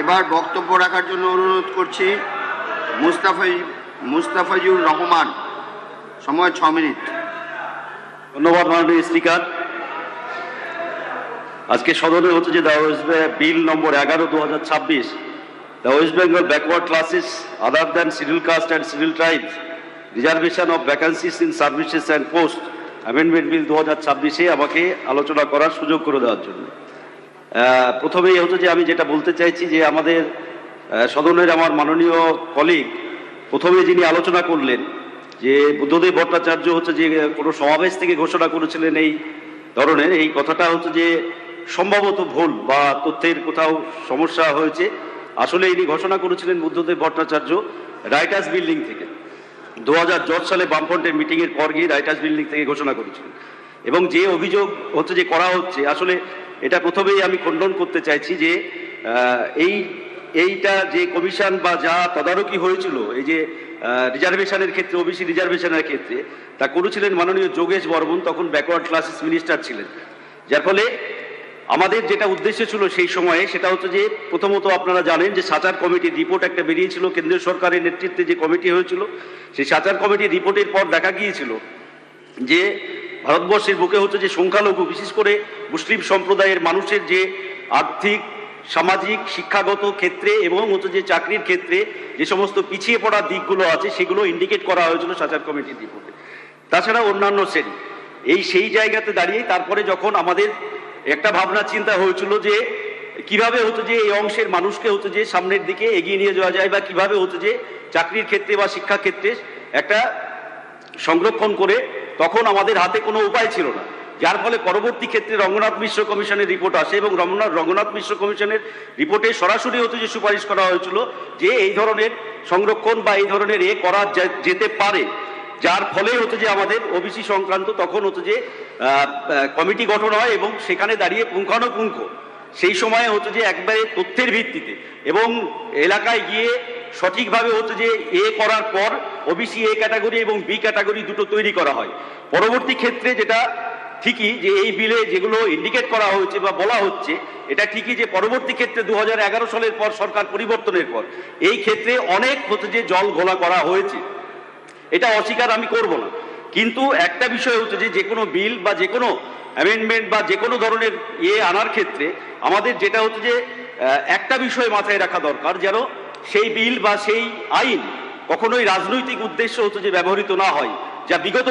এবার বক্তব্য রাখার জন্য অনুরোধ করছি মুস্তাফিজুর রহমান। সময় 6 মিনিট। ধন্যবাদ মাননীয় স্পিকার। আজকে সদনে হচ্ছে যে বিল নম্বর 11/2026, the West Bengal backward classes other than scheduled caste and scheduled tribes reservation of vacancies in services and posts amendment bill 2026 আমাকে আলোচনা করার সুযোগ করে দেওয়ার জন্য প্রথমেই হচ্ছে যে আমি যেটা বলতে চাইছি যে আমাদের সদনের আমার মাননীয় কলিগ প্রথমে যিনি আলোচনা করলেন যে বুদ্ধদেব ভট্টাচার্য হচ্ছে যে কোনো সমাবেশ থেকে ঘোষণা করেছিলেন এই ধরনের, এই কথাটা হচ্ছে যে সম্ভবত ভুল বা তথ্যের কোথাও সমস্যা হয়েছে। আসলে ইনি ঘোষণা করেছিলেন বুদ্ধদেব ভট্টাচার্য রাইটার্স বিল্ডিং থেকে 2010 সালে বামফ্রন্টের মিটিংয়ের পর গিয়ে রাইটার্স বিল্ডিং থেকে ঘোষণা করেছিলেন। এবং যে অভিযোগ হচ্ছে যে করা হচ্ছে আসলে এটা প্রথমেই আমি খণ্ডন করতে চাইছি যে এইটা যে কমিশন বা যা তদারকি হয়েছিল এই যে রিজার্ভেশনের ক্ষেত্রে, ওবিসি রিজার্ভেশনের ক্ষেত্রে, তা করেছিলেন মাননীয় যোগেশ বর্মন, তখন ব্যাকওয়ার্ড ক্লাসেস মিনিস্টার ছিলেন। যার ফলে আমাদের যেটা উদ্দেশ্য ছিল সেই সময়ে সেটা হচ্ছে যে প্রথমত আপনারা জানেন যে সাচার কমিটির রিপোর্ট একটা বেরিয়েছিল, কেন্দ্রীয় সরকারের নেতৃত্বে যে কমিটি হয়েছিল সেই সাচার কমিটির রিপোর্টের পর দেখা গিয়েছিল যে ভারতবর্ষের বুকে হচ্ছে যে সংখ্যালঘু বিশেষ করে মুসলিম সম্প্রদায়ের মানুষের যে আর্থিক, সামাজিক, শিক্ষাগত ক্ষেত্রে এবং হচ্ছে যে চাকরির ক্ষেত্রে যে সমস্ত পিছিয়ে পড়া দিকগুলো আছে সেগুলো ইন্ডিকেট করা হয়েছিল সাচার কমিটির রিপোর্টে। তাছাড়া অন্যান্য শ্রেণী সেই জায়গাতে দাঁড়িয়ে তারপরে যখন আমাদের একটা ভাবনা চিন্তা হয়েছিল যে কিভাবে হচ্ছে যে এই অংশের মানুষকে হচ্ছে যে সামনের দিকে এগিয়ে নিয়ে যাওয়া যায় বা কিভাবে হচ্ছে যে চাকরির ক্ষেত্রে বা শিক্ষা ক্ষেত্রে একটা সংরক্ষণ করে, তখন আমাদের হাতে কোনো উপায় ছিল না। যার ফলে পরবর্তী ক্ষেত্রে রঙ্গনাথ মিশ্র কমিশনের রিপোর্ট আসে এবং রঙ্গনাথ মিশ্র কমিশনের রিপোর্টে সরাসরি হচ্ছে যে সুপারিশ করা হয়েছিল যে এই ধরনের সংরক্ষণ বা এই ধরনের করা যেতে পারে। যার ফলে হচ্ছে যে আমাদের ওবিসি সংক্রান্ত তখন হচ্ছে যে কমিটি গঠন হয় এবং সেখানে দাঁড়িয়ে পুঙ্খানুপুঙ্খ সেই সময়ে হচ্ছে যে একবারে তথ্যের ভিত্তিতে এবং এলাকায় গিয়ে সঠিকভাবে হচ্ছে যে করার পর ওবিসি ক্যাটাগরি এবং বি ক্যাটাগরি দুটো তৈরি করা হয়। পরবর্তী ক্ষেত্রে যেটা ঠিকই যে এই বিলে যেগুলো ইন্ডিকেট করা হয়েছে বা বলা হচ্ছে এটা ঠিকই যে পরবর্তী ক্ষেত্রে 2011 সালের পর সরকার পরিবর্তনের পর এই ক্ষেত্রে অনেক হচ্ছে যে জল ঘোলা করা হয়েছে, এটা অস্বীকার আমি করব না। কিন্তু একটা বিষয় হচ্ছে যে কোনো বিল বা যে কোনো অ্যামেন্ডমেন্ট বা যে কোনো ধরনের আনার ক্ষেত্রে আমাদের যেটা হচ্ছে যে একটা বিষয় মাথায় রাখা দরকার, যেন সেই বিল বা সেই আইন কখনোই রাজনৈতিক উদ্দেশ্য হচ্ছে যে ব্যবহৃত না হয়, যা বিগত